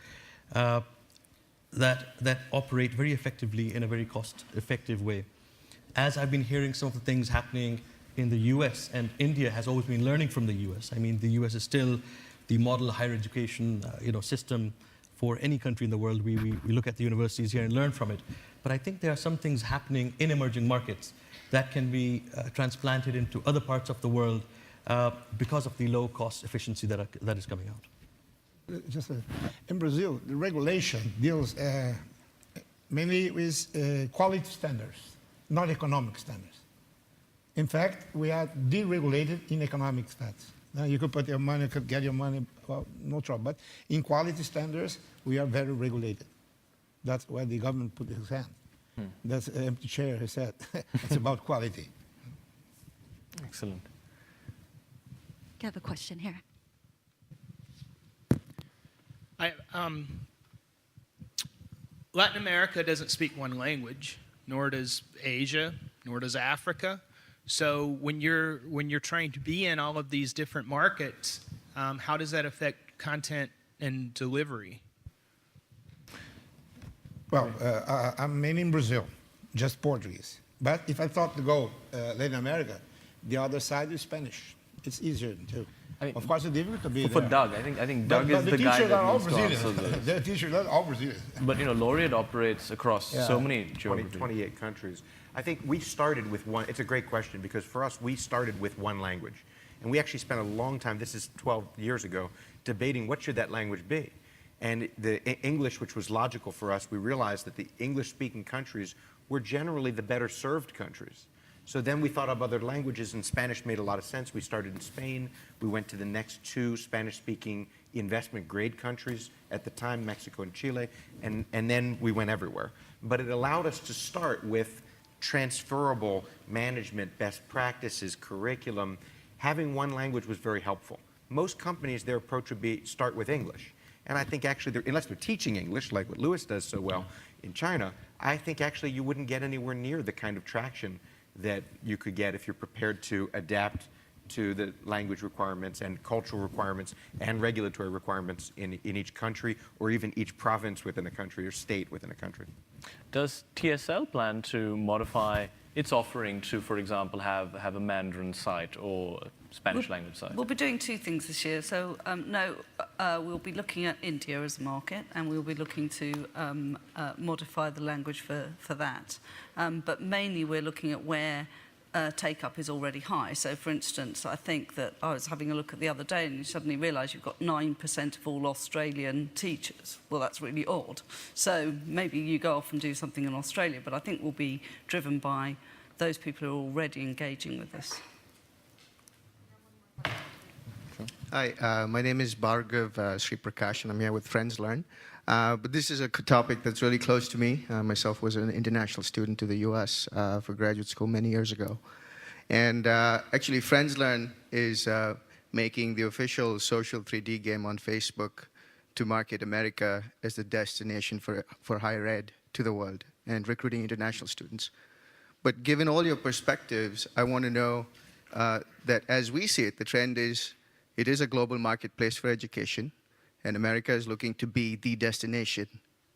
that operate very effectively in a very cost-effective way. As I've been hearing some of the things happening in the US, and India has always been learning from the US. I mean, the US is still the model higher education system for any country in the world. We look at the universities here and learn from it. But I think there are some things happening in emerging markets that can be transplanted into other parts of the world because of the low cost efficiency that is coming out. In Brazil, the regulation deals mainly with quality standards, not economic standards. In fact, we are deregulated in economic stats. Now you could put your money, could get your money, well, no trouble. But in quality standards, we are very regulated. That's where the government put his hand. That's an empty chair, he said. It's about quality. Excellent. I have a question here. Latin America doesn't speak one language, nor does Asia, nor does Africa. So when you're trying to be in all of these different markets, how does that affect content and delivery? Well, I'm mainly in Brazil, just Portuguese. But if I thought to go Latin America, the other side is Spanish. It's easier too. I mean, of course, it's difficult to be for there. Doug, I think Doug is the guy teachers are that all needs to answer Brazilians. this. The teachers are all Brazilians. But Laureate operates across so many geographies. 28 countries. I think we started with one. It's a great question because for us, we started with one language. And we actually spent a long time, this is 12 years ago, debating what should that language be. And the English, which was logical for us, we realized that the English-speaking countries were generally the better served countries. So then we thought of other languages, and Spanish made a lot of sense. We started in Spain. We went to the next two Spanish-speaking investment-grade countries at the time, Mexico and Chile, and then we went everywhere. But it allowed us to start with transferable management, best practices, curriculum. Having one language was very helpful. Most companies, their approach would be start with English. And I think actually, unless they're teaching English, like what Louis does so well in China, I think actually you wouldn't get anywhere near the kind of traction that you could get if you're prepared to adapt to the language requirements and cultural requirements and regulatory requirements in each country or even each province within a country or state within a country. Does TSL plan to modify its offering to, for example, have a Mandarin site or a Spanish language site? We'll be doing two things this year. So, we'll be looking at India as a market, and we'll be looking to modify the language for that. But mainly we're looking at where take-up is already high. So, for instance, I think that I was having a look at the other day and you suddenly realise you've got 9% of all Australian teachers. Well, that's really odd. So maybe you go off and do something in Australia, but I think we'll be driven by those people who are already engaging with this. Hi, my name is Bhargav Sri Prakash, and I'm here with Friends Learn. But this is a topic that's really close to me. Myself was an international student to the US for graduate school many years ago. And actually, Friends Learn is making the official social 3D game on Facebook to market America as the destination for higher ed to the world and recruiting international students. But given all your perspectives, I want to know that as we see it, the trend is it is a global marketplace for education, and America is looking to be the destination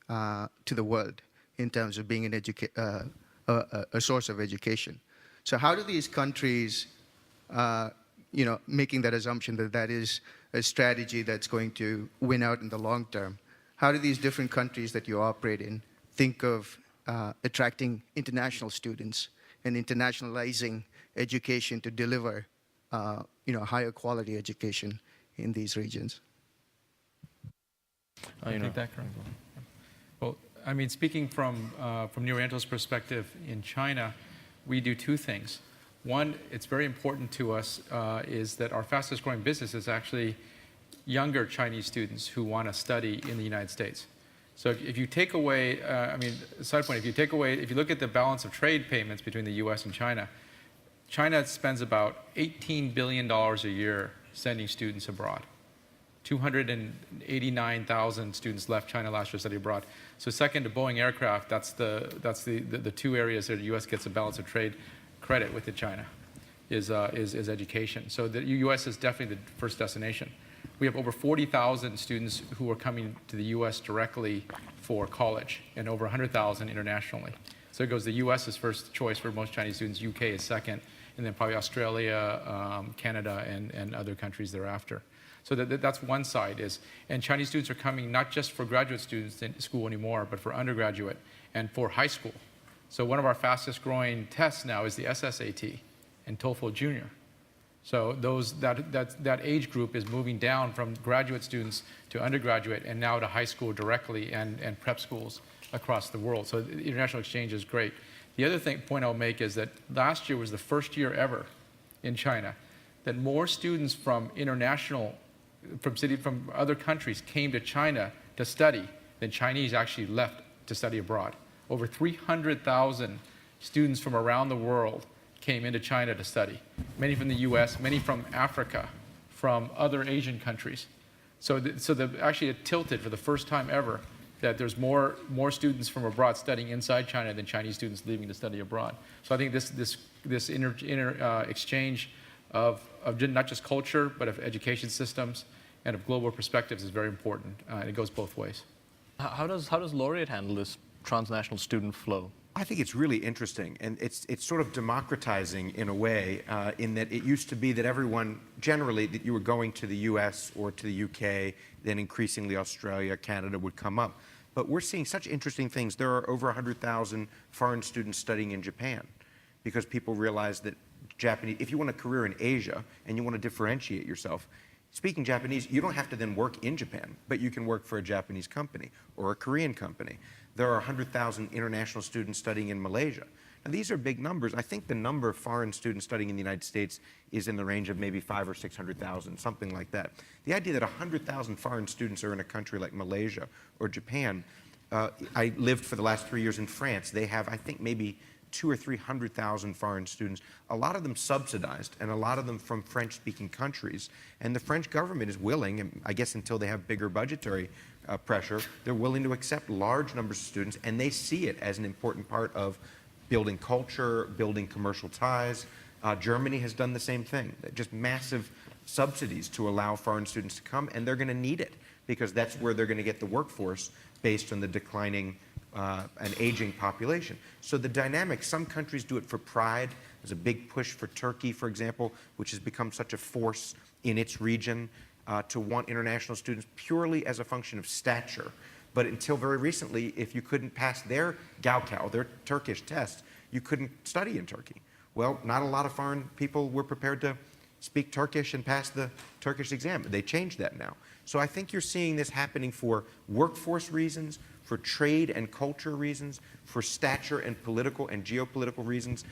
to the world in terms of being a source of education. So how do these countries, making that assumption that that is a strategy that's going to win out in the long term, how do these different countries that you operate in think of attracting international students and internationalizing education to deliver higher quality education in these regions? Take that, Karan. Well, I mean, speaking from New Oriental's perspective in China, we do two things. One, it's very important to us is that our fastest growing business is actually younger Chinese students who want to study in the United States. So if you take away, side point, if you look at the balance of trade payments between the US and China, China spends about $18 billion a year sending students abroad. 289,000 students left China last year to study abroad. So second to Boeing aircraft, that's the two areas that the U.S. gets a balance of trade credit with China, is education. So the U.S. is definitely the first destination. We have over 40,000 students who are coming to the U.S. directly for college, and over 100,000 internationally. So it goes the U.S. is first choice for most Chinese students, U.K. is second, and then probably Australia, Canada, and other countries thereafter. So that's one side and Chinese students are coming not just for graduate students in school anymore, but for undergraduate and for high school. So one of our fastest growing tests now is the SSAT and TOEFL Junior. So that age group is moving down from graduate students to undergraduate and now to high school directly and prep schools across the world. So the international exchange is great. The other point I'll make is that last year was the first year ever in China that more students from from other countries came to China to study than Chinese actually left to study abroad. Over 300,000 students from around the world came into China to study. Many from the US, many from Africa, from other Asian countries. So actually it tilted for the first time ever that there's more students from abroad studying inside China than Chinese students leaving to study abroad. So I think this exchange of not just culture, but of education systems and of global perspectives is very important. And it goes both ways. How does Laureate handle this transnational student flow? I think it's really interesting, and it's sort of democratizing in a way, in that it used to be that everyone, generally, that you were going to the US or to the UK, then increasingly Australia, Canada would come up. But we're seeing such interesting things. There are over 100,000 foreign students studying in Japan because people realize that if you want a career in Asia and you want to differentiate yourself, speaking Japanese, you don't have to then work in Japan, but you can work for a Japanese company or a Korean company. There are 100,000 international students studying in Malaysia. Now, these are big numbers. I think the number of foreign students studying in the United States is in the range of maybe 500,000 or 600,000, something like that. The idea that 100,000 foreign students are in a country like Malaysia or Japan, I lived for the last 3 years in France. They have, I think, maybe 200,000 or 300,000 foreign students, a lot of them subsidized, and a lot of them from French-speaking countries. And the French government is willing, and I guess until they have bigger budgetary pressure, they're willing to accept large numbers of students, and they see it as an important part of building culture, building commercial ties. Germany has done the same thing, just massive subsidies to allow foreign students to come, and they're going to need it because that's where they're going to get the workforce based on the declining an aging population. So the dynamic, some countries do it for pride. There's a big push for Turkey, for example, which has become such a force in its region to want international students purely as a function of stature. But until very recently, if you couldn't pass their Gaokao, their Turkish test, you couldn't study in Turkey. well, not a lot of foreign people were prepared to speak Turkish and pass the Turkish exam. They changed that now. So I think you're seeing this happening for workforce reasons, for trade and culture reasons, for stature and political and geopolitical reasons.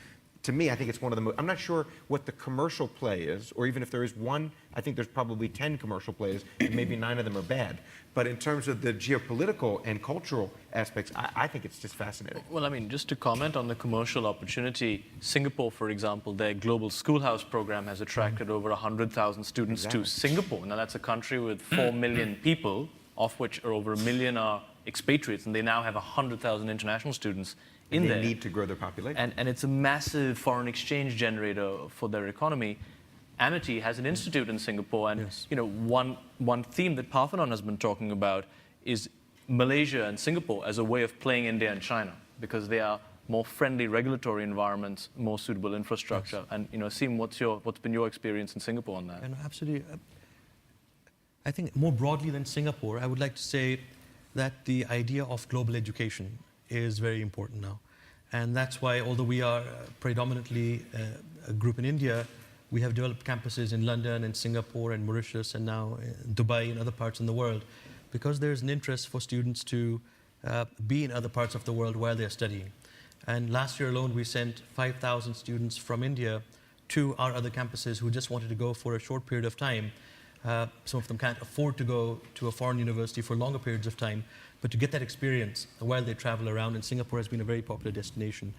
To me, I think it's one of the I'm not sure what the commercial play is, or even if there is one, I think there's probably 10 commercial plays, and maybe 9 of them are bad. But in terms of the geopolitical and cultural aspects, I think it's just fascinating. Well, I mean, just to comment on the commercial opportunity, Singapore, for example, their Global Schoolhouse program has attracted over 100,000 students to Singapore. Now, that's a country with 4 million people, of which over 1 million are expatriates, and they now have 100,000 international students in They there. need to grow their population. And it's a massive foreign exchange generator for their economy. Amity has an institute in Singapore, and Yes. you know, one theme that Parthanon has been talking about is Malaysia and Singapore as a way of playing India and China, because they are more friendly regulatory environments, more suitable infrastructure. Yes. And you know, Seem, what's been your experience in Singapore on that? And absolutely. I think more broadly than Singapore, I would like to say that the idea of global education is very important now. And that's why, although we are predominantly a group in India, we have developed campuses in London and Singapore and Mauritius and now in Dubai and other parts in the world, because there's an interest for students to be in other parts of the world while they're studying. And last year alone, we sent 5,000 students from India to our other campuses who just wanted to go for a short period of time. Some of them can't afford to go to a foreign university for longer periods of time, but to get that experience while they travel around, and Singapore has been a very popular destination.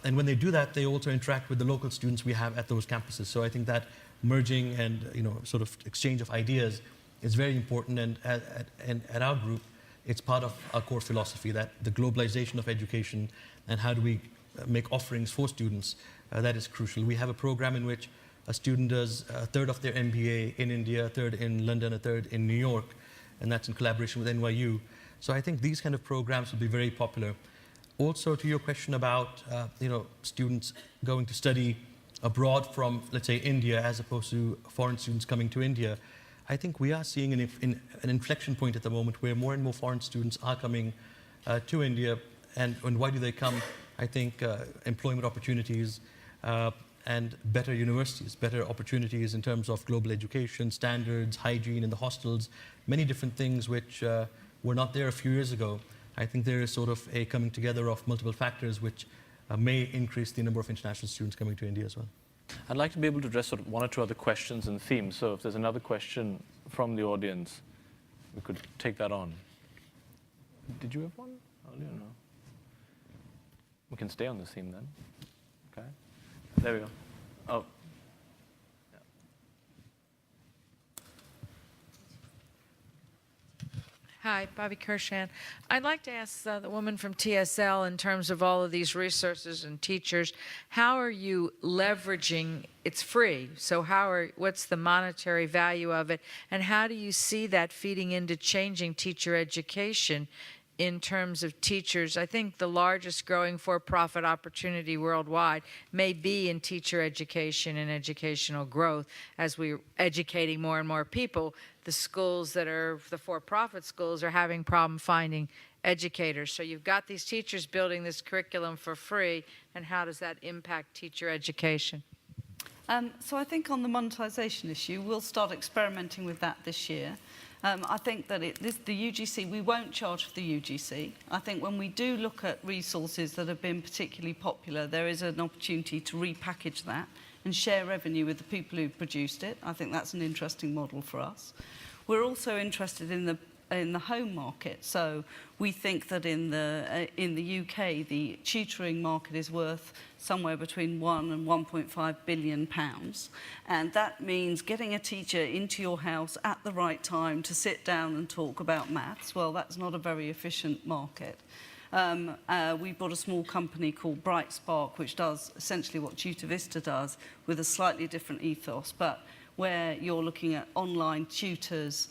And when they do that, they also interact with the local students we have at those campuses. So I think that merging and sort of exchange of ideas is very important, and at our group, it's part of our core philosophy, that the globalization of education and how do we make offerings for students, that is crucial. We have a program in which a student does a third of their MBA in India, a third in London, a third in New York, and that's in collaboration with NYU. So I think these kind of programs will be very popular. Also, to your question about students going to study abroad from, let's say, India, as opposed to foreign students coming to India, I think we are seeing an inflection point at the moment where more and more foreign students are coming to India. And why do they come? I think employment opportunities and better universities, better opportunities in terms of global education, standards, hygiene in the hostels, many different things which were not there a few years ago. I think there is sort of a coming together of multiple factors which may increase the number of international students coming to India as well. I'd like to be able to address sort of one or two other questions and themes. So if there's another question from the audience, we could take that on. Did you have one? Oh, no. We can stay on this theme then. Okay. There we go. Oh. Hi, Bobby Kirshan. I'd like to ask the woman from TSL, in terms of all of these resources and teachers, how are you leveraging? It's free, so what's the monetary value of it, and how do you see that feeding into changing teacher education in terms of teachers? I think the largest growing for-profit opportunity worldwide may be in teacher education and educational growth. As we're educating more and more people, the schools that are the for-profit schools are having problem finding educators. So you've got these teachers building this curriculum for free, and how does that impact teacher education? So I think on the monetisation issue, we'll start experimenting with that this year. I think that the UGC, we won't charge for the UGC. I think when we do look at resources that have been particularly popular, there is an opportunity to repackage that and share revenue with the people who produced it. I think that's an interesting model for us. We're also interested in the home market. So we think that in the UK, the tutoring market is worth somewhere between £1 and £1.5 billion. And that means getting a teacher into your house at the right time to sit down and talk about maths. Well, that's not a very efficient market. We bought a small company called Bright Spark, which does essentially what Tutor Vista does with a slightly different ethos, but where you're looking at online tutors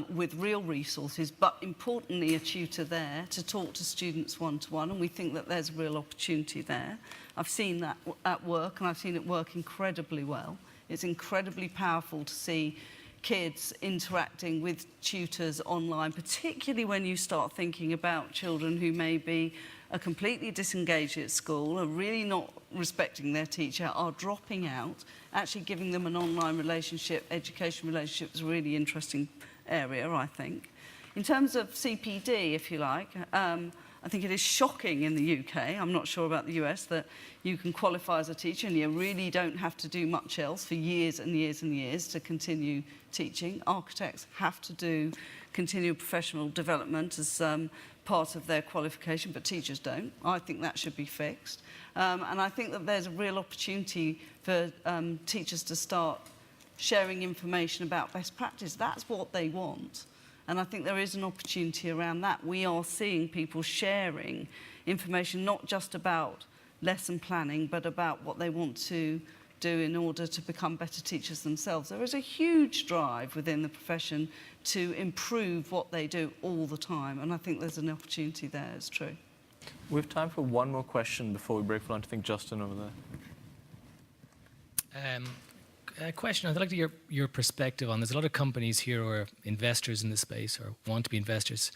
with real resources, but importantly a tutor there to talk to students one-to-one, and we think that there's a real opportunity there. I've seen that at work, and I've seen it work incredibly well. It's incredibly powerful to see kids interacting with tutors online, particularly when you start thinking about children who maybe are completely disengaged at school, are really not respecting their teacher, are dropping out. Actually giving them an online relationship, education relationship is a really interesting area, I think. In terms of CPD, if you like, I think it is shocking in the UK, I'm not sure about the US, that you can qualify as a teacher and you really don't have to do much else for years and years and years to continue teaching. Architects have to do continual professional development as part of their qualification, but teachers don't. I think that should be fixed. And I think that there's a real opportunity for teachers to start sharing information about best practice. That's what they want. And I think there is an opportunity around that. We are seeing people sharing information, not just about lesson planning, but about what they want to do in order to become better teachers themselves. There is a huge drive within the profession to improve what they do all the time. And I think there's an opportunity there, it's true. We have time for one more question before we break for lunch. I think Justin over there. A question, I'd like to hear your perspective on. There's a lot of companies here who are investors in the space or want to be investors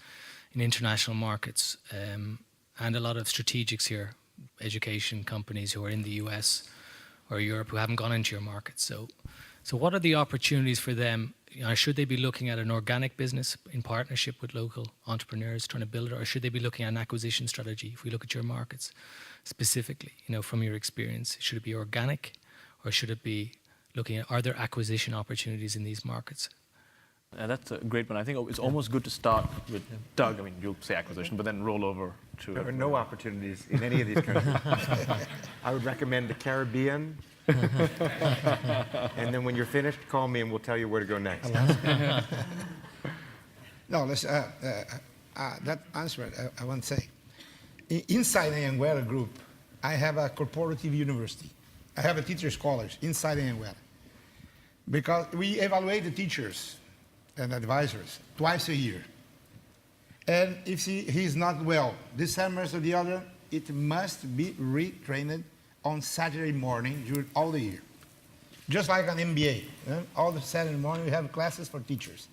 in international markets, and a lot of strategics here, education companies who are in the US or Europe who haven't gone into your market. So what are the opportunities for them? Should they be looking at an organic business in partnership with local entrepreneurs trying to build it, or should they be looking at an acquisition strategy? If we look at your markets specifically, from your experience, should it be organic, or should it be looking at, are there acquisition opportunities in these markets? That's a great one. I think it's almost good to start with Doug. I mean, you'll say acquisition, but then roll over to... There are no opportunities in any of these countries. I would recommend the Caribbean. And then when you're finished, call me and we'll tell you where to go next. No, let's, that answer, I want to say. Inside the Anguera Group, I have a corporative university. I have a teacher scholars inside the Anguera. Because we evaluate the teachers and advisors twice a year. And if he's not well this semester or the other, it must be retrained on Saturday morning during all the year. Just like an MBA. All the Saturday morning we have classes for teachers.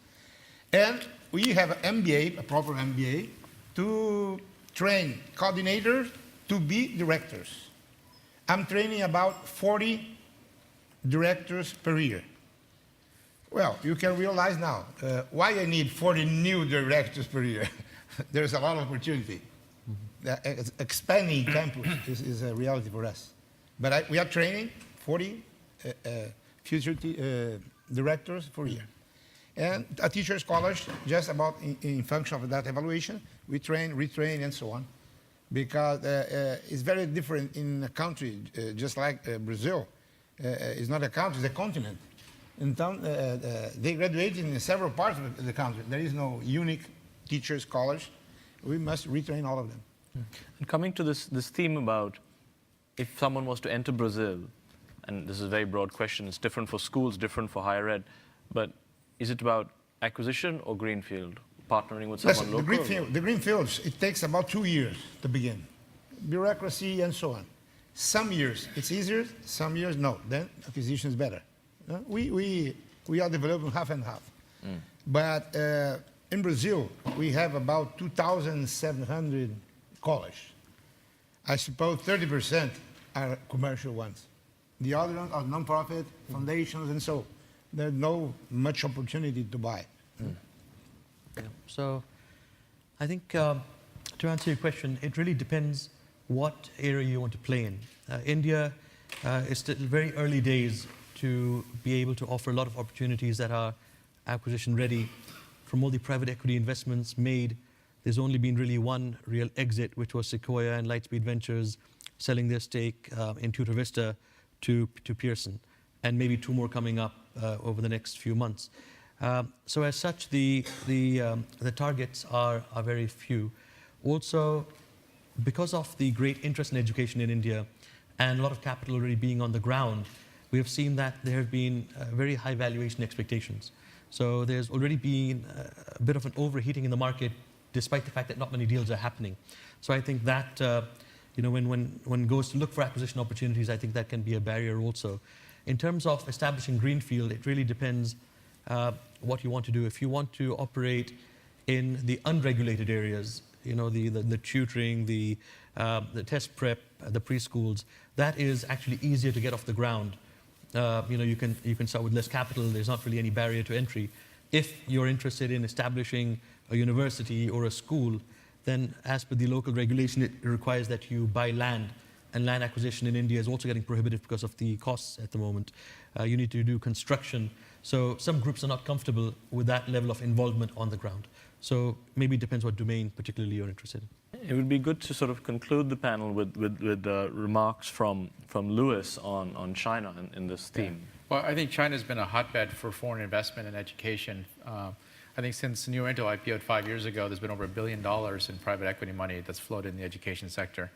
And we have an MBA, a proper MBA, to train coordinators to be directors. I'm training about 40 directors per year. Well, you can realize now why I need 40 new directors per year. There's a lot of opportunity. Expanding campus is a reality for us. But we are training 40 future directors per year. And a teacher scholars, just about in function of that evaluation, we train, retrain, and so on. Because it's very different in a country, just like Brazil. It's not a country, it's a continent. In they graduate in several parts of the country. There is no unique teacher scholars. We must retrain all of them. And coming to this theme about if someone was to enter Brazil, and this is a very broad question, it's different for schools, different for higher ed, but is it about acquisition or greenfield, partnering with someone local? The greenfields, it takes about 2 years to begin. Bureaucracy and so on. Some years it's easier, some years no. Then acquisition is better. We are developing half and half. But in Brazil, we have about 2,700 colleges. I suppose 30% are commercial ones. The other ones are non-profit, foundations, and so there's no much opportunity to buy. Yeah. So I think to answer your question, it really depends what area you want to play in. India is still very early days to be able to offer a lot of opportunities that are acquisition ready. From all the private equity investments made, there's only been really one real exit, which was Sequoia and Lightspeed Ventures selling their stake in Tutor Vista to Pearson, and maybe 2 more coming up over the next few months. So as such, the targets are very few. Also, because of the great interest in education in India and a lot of capital already being on the ground, we have seen that there have been very high valuation expectations. So there's already been a bit of an overheating in the market, despite the fact that not many deals are happening. So I think that when one goes to look for acquisition opportunities, I think that can be a barrier also. In terms of establishing greenfield, it really depends what you want to do. If you want to operate in the unregulated areas, you know, the tutoring, the test prep, the preschools, that is actually easier to get off the ground. You know, you can start with less capital. There's not really any barrier to entry. If you're interested in establishing a university or a school, then as per the local regulation, it requires that you buy land. And land acquisition in India is also getting prohibitive because of the costs at the moment. You need to do construction. So some groups are not comfortable with that level of involvement on the ground. So maybe it depends what domain particularly you're interested in. It would be good to sort of conclude the panel with remarks from Louis on China in this theme. Well, I think China's been a hotbed for foreign investment in education. I think since New Oriental IPO'd 5 years ago, there's been over $1 billion in private equity money that's flowed in the education sector.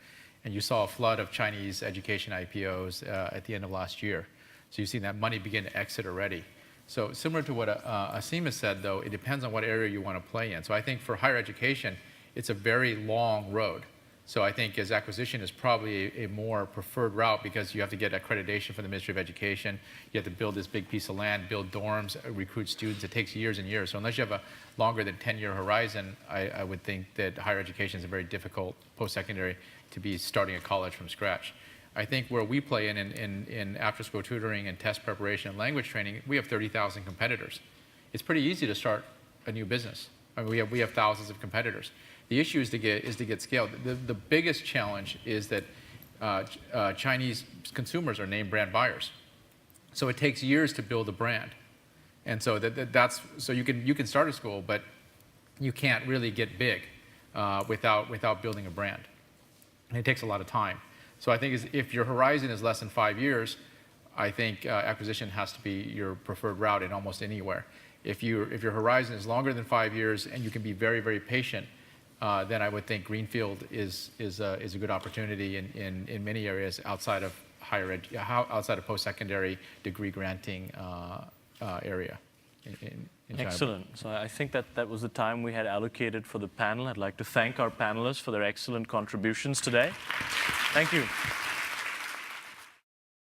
And you saw a flood of Chinese education IPOs at the end of last year. So you've seen that money begin to exit already. So similar to what Asim has said, though, it depends on what area you want to play in. So I think for higher education, it's a very long road. So I think as acquisition is probably a more preferred route because you have to get accreditation from the Ministry of Education. You have to build this big piece of land, build dorms, recruit students. It takes years and years. So unless you have a longer than 10-year horizon, I would think that higher education is a very difficult post-secondary to be starting a college from scratch. I think where we play in after-school tutoring and test preparation and language training, we have 30,000 competitors. It's pretty easy to start a new business. I mean, we have thousands of competitors. The issue is to get scaled. The biggest challenge is that Chinese consumers are name brand buyers. So it takes years to build a brand. And so so you can start a school, but you can't really get big without building a brand. And it takes a lot of time. So I think if your horizon is less than 5 years, I think acquisition has to be your preferred route in almost anywhere. If your horizon is longer than 5 years and you can be very, very patient, then I would think greenfield is a good opportunity in many areas outside of outside of post-secondary degree granting area in China. Excellent. So I think that was the time we had allocated for the panel. I'd like to thank our panelists for their excellent contributions today. Thank you.